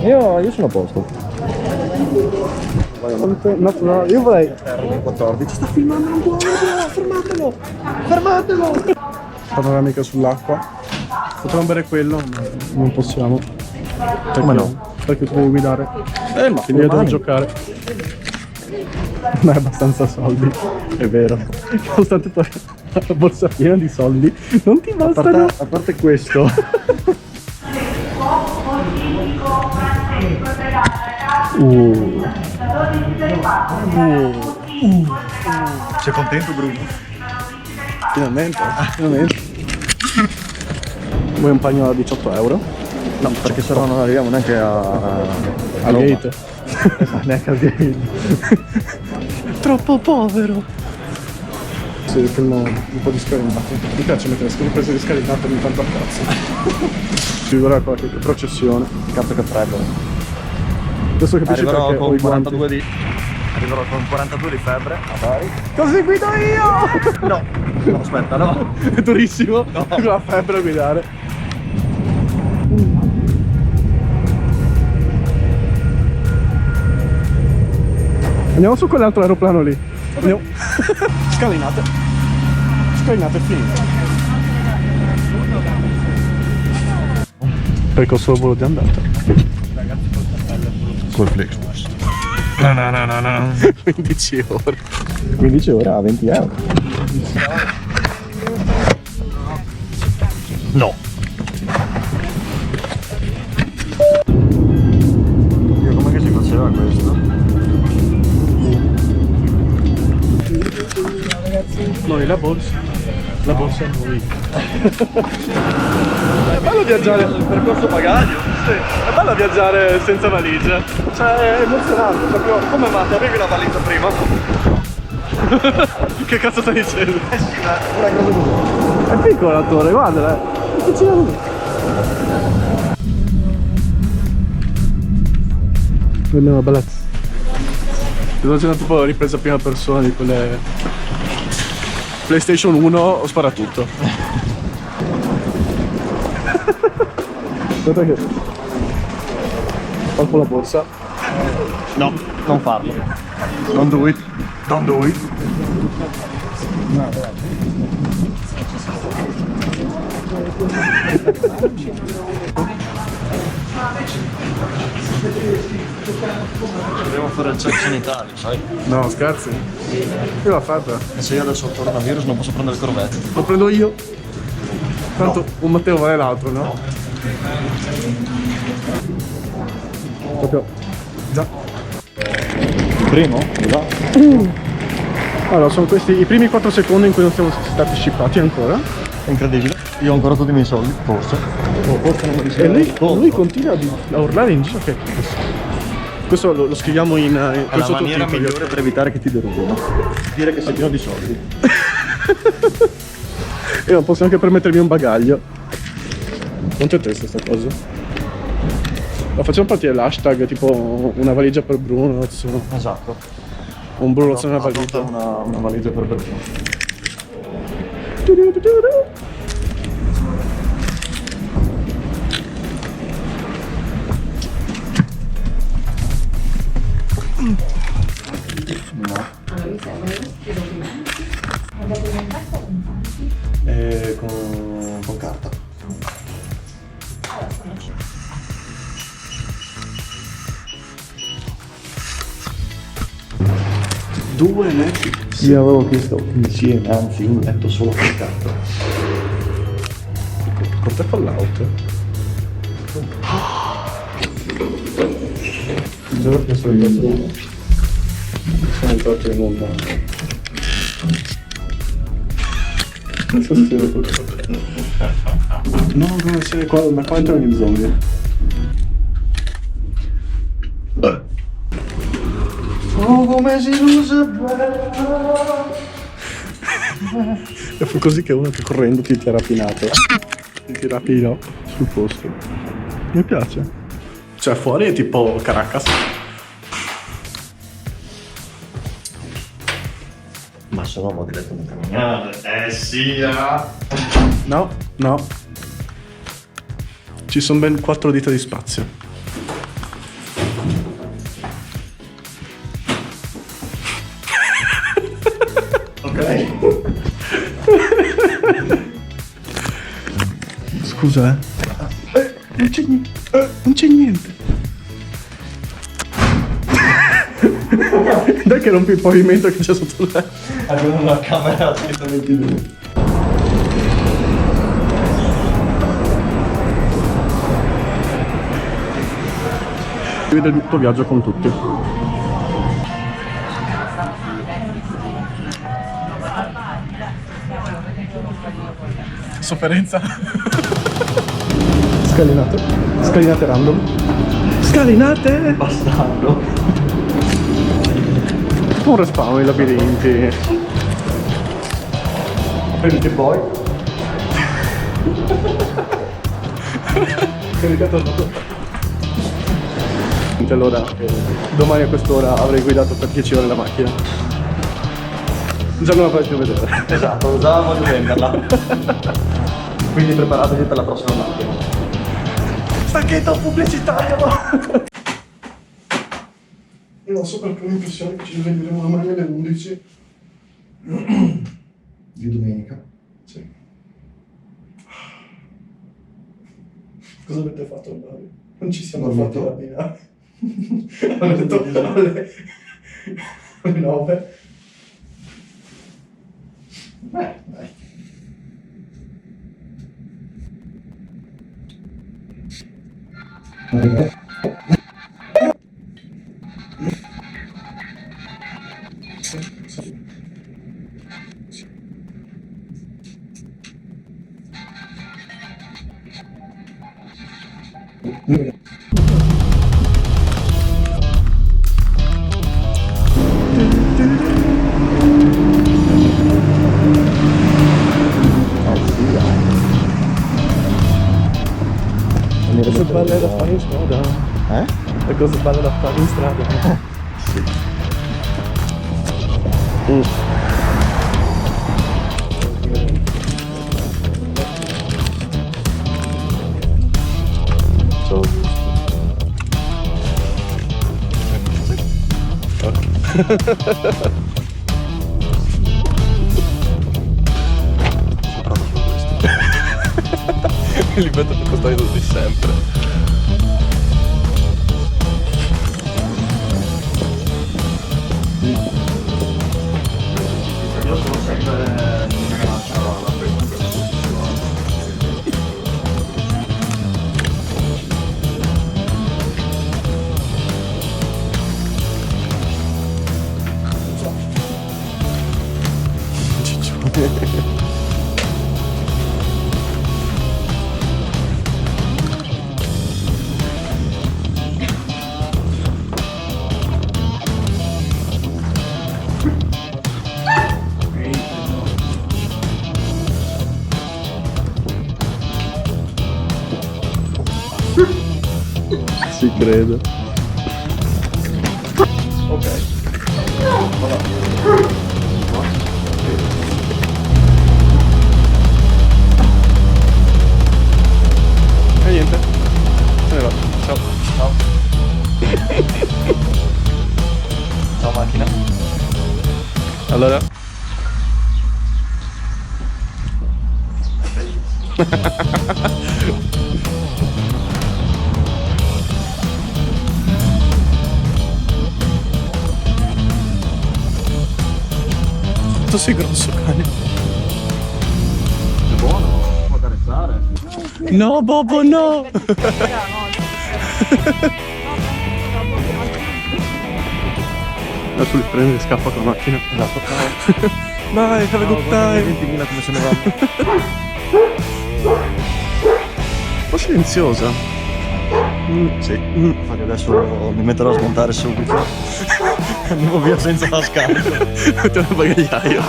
Io sono a posto. No, io vorrei. 14. Sta filmando, non può, fermatelo! Fermatelo! Panoramica sull'acqua. Potremmo bere quello, ma non possiamo. Come no? Perché tu devi guidare. Ma quindi io devo giocare. Non hai abbastanza soldi. È vero. Nonostante tu hai la borsa piena di soldi, non ti bastano. A parte questo. Sei contento, Bruno? Finalmente, finalmente. Vuoi un pagno a 18 euro? No, perché se no non arriviamo neanche a Gate. neanche al gate. Troppo povero. Sì, film un po' di scalinate. Mi piace mettere le prese di scalinate ogni tanto a cazzo. Ci vorrà qualche processione. Cazzo che freddo. Adesso capisci perché ho i guanti. Arriverò con 42 di febbre a Bari. Così guido io! No, no, aspetta, no. È durissimo, No. con la febbre a guidare. Andiamo su quell'altro aeroplano lì. Andiamo. Scalinate. Scalinate è finita. Percorso volo di andata. Col Flixbus. No. 15 ore. 15 ore a 20 euro. No. Io come che si faceva questo? Noi la borsa. La borsa è noi. È bello viaggiare. Il percorso bagaglio? Sì, è bello viaggiare senza valigia. Cioè è emozionante, proprio. Come va? Ti avevi la valigia prima? Che cazzo stai dicendo? Eh sì, una cosa così. È piccolo l'attore, guarda, è piccino così. Vediamo la bellezza. Sto facendo tipo ripresa prima persona di quelle PlayStation 1 o spara tutto. Aspetta che palpo la borsa. No, non farlo. Don't do it. Don't do it. Dobbiamo fare il check sanitario, sai? No, scherzi. Io l'ho fatta. E se io adesso ho il coronavirus non posso prendere il corvetto. Lo prendo io. Tanto un Matteo vale l'altro, no? Proprio. Già. Il primo? Esatto. Allora, sono questi i primi 4 secondi in cui non siamo stati scippati ancora. È incredibile. Io ho ancora tutti i miei soldi, forse. Forse non me li E lui continua a urlare in giro che questo lo scriviamo in È la maniera migliore per evitare che ti derubino. Dire che sei pieno di soldi. Io non posso neanche permettermi un bagaglio. Quanto è testa sta cosa? La facciamo partire l'hashtag tipo una valigia per Bruno, Esatto. un Bruno una valigia. Una valigia per Bruno. Con carta. Due letti. Io avevo chiesto insieme, anzi un letto solo con carta. Con te Fallout? Giuro che sono io. Sono il torto del mondo. Non so se lo no, come se qua, ma qua entrano gli zombie. Oh, come si usa bella. E fu così che uno che correndo ti ha rapinato. Ti rapino sul posto. Mi piace. Cioè fuori è tipo Caracas. Ma se no mo diretto un camminare. Sì, No. Ci sono ben 4 dita di spazio. Ok. Scusa, non c'è niente. Non c'è niente. Dai che rompi il pavimento che c'è sotto là. Abbiamo una camera 122. Vede il tuo viaggio con tutti. Sofferenza. Scalinate. Scalinate random. Scalinate! Bastardo. Un respawn ai labirinti. Prendi poi. Caricato dopo. Allora, domani a quest'ora avrei guidato per 10 ore la macchina. Già non la fai più vedere. Esatto, già voglio venderla. Quindi preparatevi per la prossima macchina. Stacchetto pubblicitario! Non so perché ho l'impressione che ci sveglieremo domani alle 11. Di domenica? Sì. Cosa avete fatto ormai? Non ci siamo fatti rapinare. Hanno detto alle 9. Beh, dai. Cose belle da fare in strada. Le cose belle da fare in strada. Ciao. Li vedo per costare tutti sempre. Io sono sempre in aggancia alla prima. Ciccione. Ci credo. Ok. E niente. Se ne va. Ciao. Ciao. Ciao macchina. Allora? Tu sei grosso, cane. È buono, può carezzare. No, Bobo, no! Adesso li prende e scappa con la macchina. Esatto. Vai, have a good time. 20.000 come se ne va. Un po' silenziosa. Sì. Infatti adesso mi metterò a smontare subito. Andiamo via senza la scarica. Metti nel bagagliaio.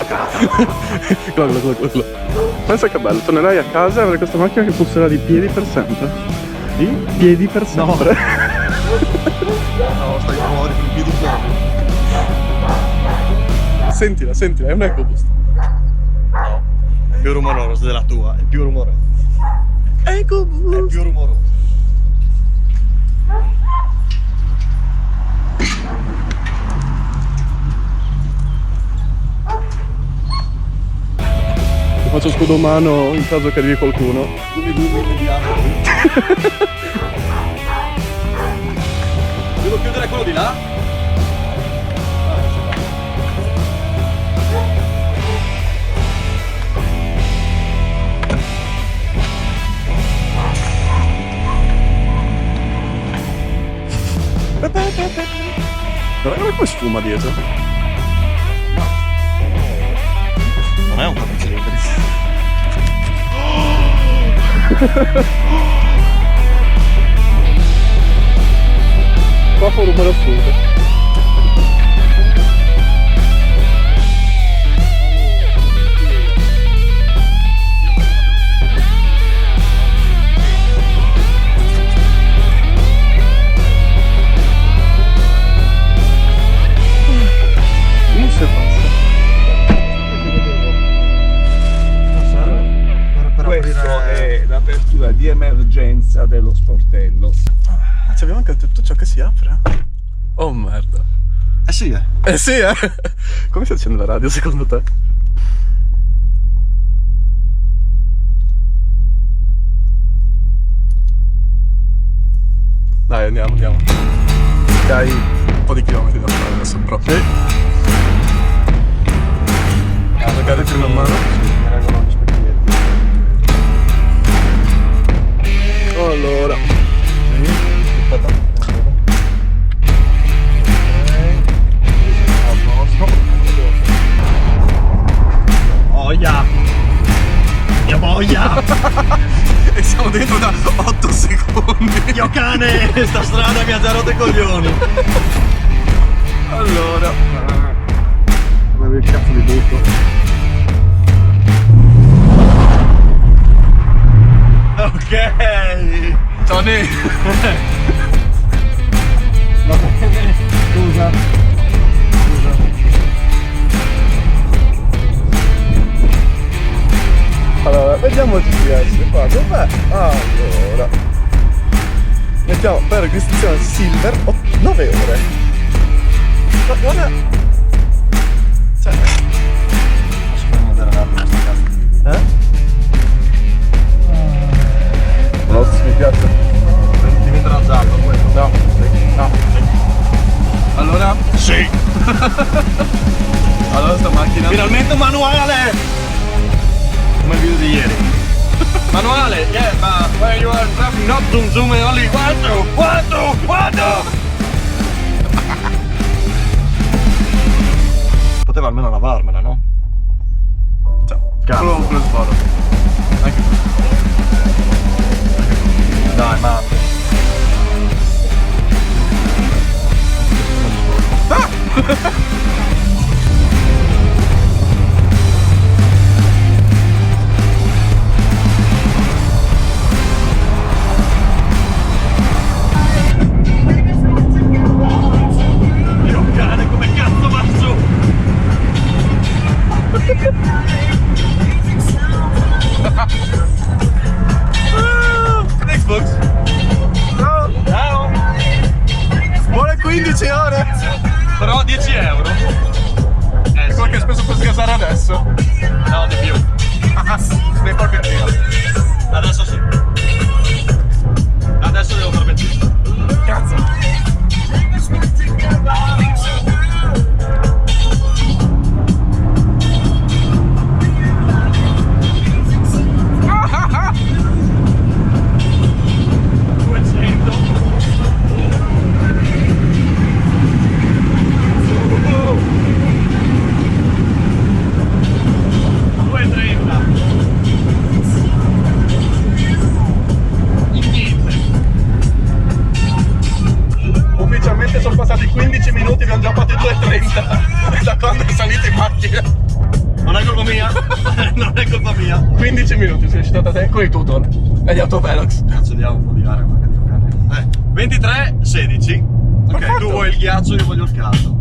Quello. Pensa che bello, tornerai a casa e avrai questa macchina che pusserà di piedi per sempre. Di piedi per sempre. No, stai fuori con i piedi fuori. Sentila, è un EcoBoost. No, è più rumoroso della tua, è più rumoroso. EcoBoost! È più rumoroso. Faccio scudo umano in caso che arrivi qualcuno. Devo chiudere quello di là? Guarda come sfuma dietro. Non è un portacilindri. Qua fa un rumore assurdo. Questa è l'apertura di emergenza dello sportello. Ah, abbiamo anche tutto ciò che si apre. Oh merda. Eh sì, Eh sì, eh! Come si accende la radio secondo te? Dai, andiamo. Dai, un po' di chilometri da fare adesso proprio. Magari prima in mano. Allora. Boia! Mia boia! E siamo dentro da 8 secondi. Io cane! Sta strada mi ha già rotto i coglioni! Allora. Guarda che cazzo di buco. Ok! Tony! Va bene, scusa. Allora, vediamo il GPS qua, dov'è? Allora. Mettiamo per registrazione silver 9 ore. Ma guarda. Cioè. Posso vedere un attimo questa cazzo di video? No, mi piace. Diventerà giallo quello. No. Allora? Sì! Allora sta macchina. Finalmente un manuale! Come il video di ieri. Manuale, yeah, ma where you are driving, not zoom zoom and only one, two. Poteva almeno lavarmela, no? Ciao. Cazzo. Quello sparo. Anche tu. Dai, mamma. Io cane, come cazzo va su? Xbox. Ciao. Buone 15 ore! Però 10 euro. È quello che hai speso per sgasare adesso. No, di più. Ne fa benzina. Adesso sì. Adesso devo far benzina. Cazzo! Ufficialmente sono passati 15 minuti, abbiamo già fatto 2:30 da quando è salito in macchina. Non è colpa mia? Non è colpa mia. 15 minuti sei riuscito da te con i tutor e gli autovelox. Cazzo, diamo un po' di aria perché devo cane. 23, 16. Ok, Perfetto. tu vuoi il ghiaccio, io voglio il caldo.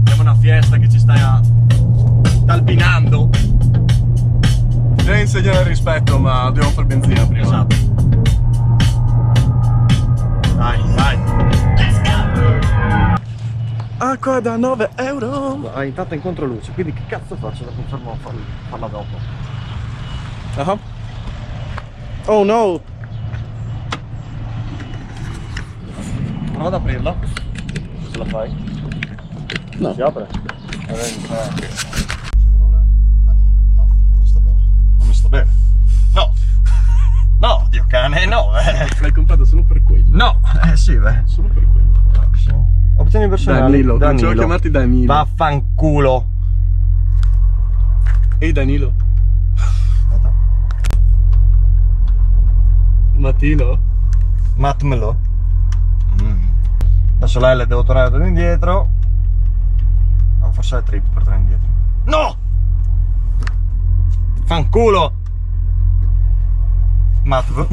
Abbiamo una fiesta che ci stai a rispetto, ma dobbiamo fare benzina prima. Esatto. Dai. Acqua da 9 euro. Intanto incontro luce, quindi che cazzo faccio? La confermo a farla dopo. Oh no. Prova ad aprirla. Se la fai? No. Si apre? No, non mi sta bene. No! No, Dio cane, no! L'hai comprato solo per quello. No! Sì, beh. Solo per quello. Opzioni personali. Danilo, cominciamo a chiamarti Danilo. Vaffanculo. Ehi Danilo. Mattino. Matmelo. Adesso lei le devo tornare da indietro. Forse è trip per tornare indietro. No! Fanculo! Matv.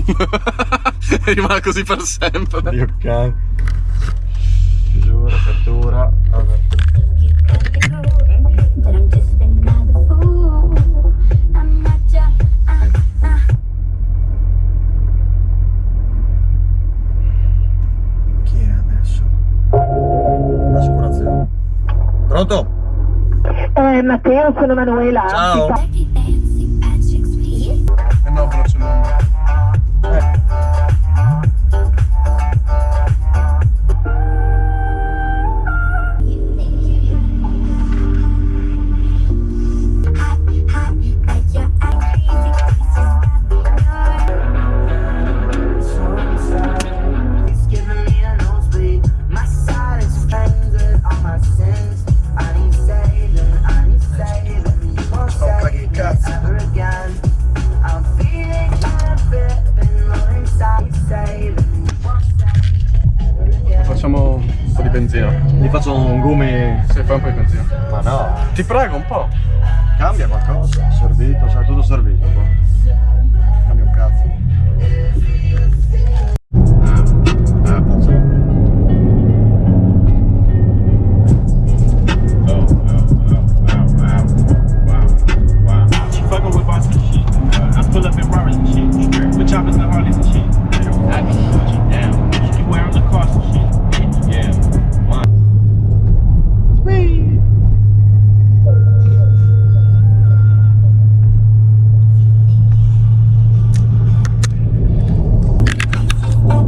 Rimane così per sempre. Dio cane. Chiusura, apertura. Vabbè. Chi è adesso? L'assicurazione. Pronto? Matteo, sono Manuela. Ciao. No, però ce l'ho. Facciamo un po' di benzina. Gli faccio un gumi. Se fai un po' di benzina. Ma no. Ti prego un po'. Cambia qualcosa. Servito, sai, tutto servito qua. Cambia un cazzo. She fucking with boss and shit. I pull up in Roberts and shit. With choppers and Harleys and shit. I be put you down. You wearing the cross and shit. Yeah.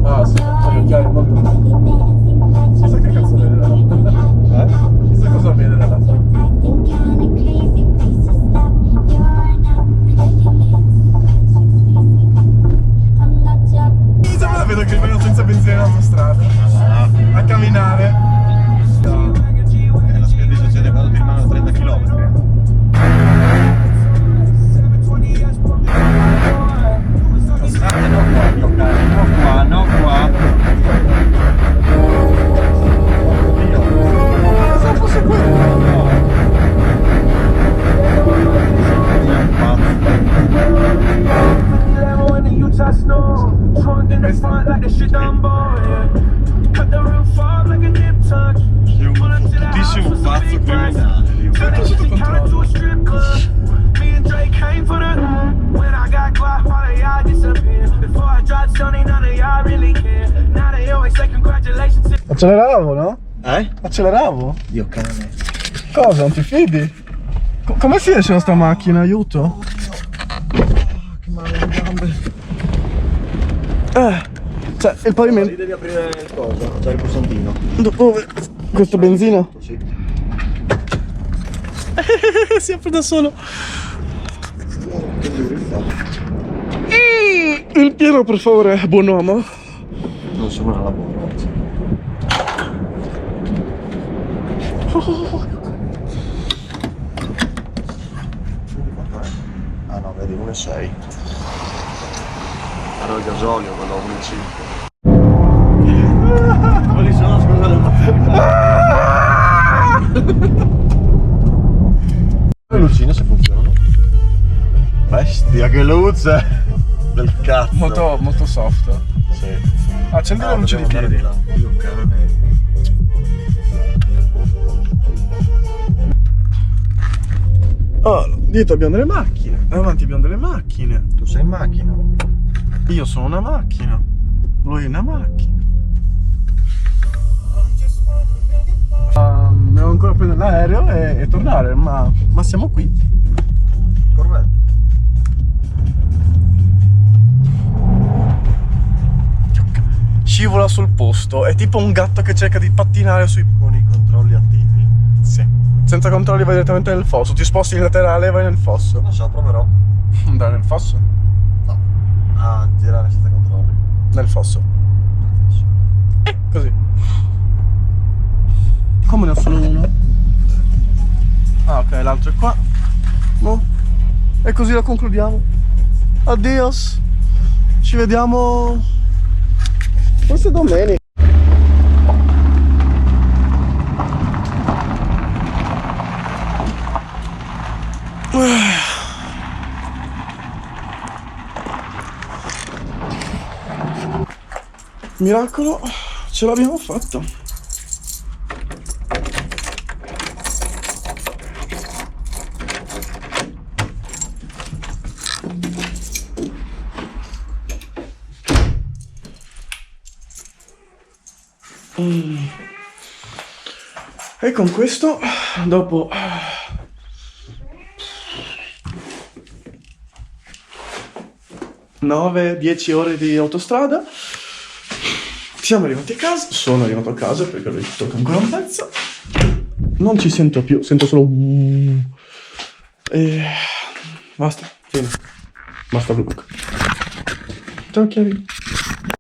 Ah, sì, già molto. Chissà che cazzo vede da là. Chissà cosa vede da là. La vedo che vengono senza benzina in autostrada. A camminare. La spedizione quando ti rimangono 30 km. No qua. Cosa fosse quello? Fortissimo pazzo criminale. Tutto sotto controllo. Acceleravo, no? Acceleravo? Dio cane. Cosa? Non ti fidi? Come si esce da sta macchina? Aiuto? Che male le gambe. Cioè, il pavimento. Lì devi aprire il coso, c'è il pulsantino. Dove? Questa benzina? Sì. Si apre da solo. Il pieno, per favore, buon uomo. Non sono al lavoro oggi. Ah no, vedi 1,6. Era il gasolio, quello 1,5. Quali sono, scusa? Le lucine se funzionano. Bestia, che luce! Del cazzo! Molto soft. Sì. Accendi la luce di dobbiamo piedi. andare di là. Dio cane. Allora, dietro abbiamo delle macchine, davanti abbiamo delle macchine. Tu sei in macchina. Io sono una macchina, lui è una macchina. Devo ancora prendere l'aereo e tornare, ma siamo qui. Corvette. Scivola sul posto, è tipo un gatto che cerca di pattinare sui... Con i controlli attivi. Sì. Senza controlli vai direttamente nel fosso, ti sposti in laterale e vai nel fosso. Non so, proverò. Andare nel fosso? No. A girare senza controlli. Nel fosso. Così. Come ne ho solo uno? Ah ok, l'altro è qua. No. E così la concludiamo. Addios. Ci vediamo forse domenica. Miracolo, ce l'abbiamo fatta. E con questo, dopo 9-10 ore di autostrada, siamo arrivati a casa. Sono arrivato a casa perché lui tocca ancora un pezzo. Non ci sento più, sento solo e basta, fine. Basta vlog. Ciao Chiari.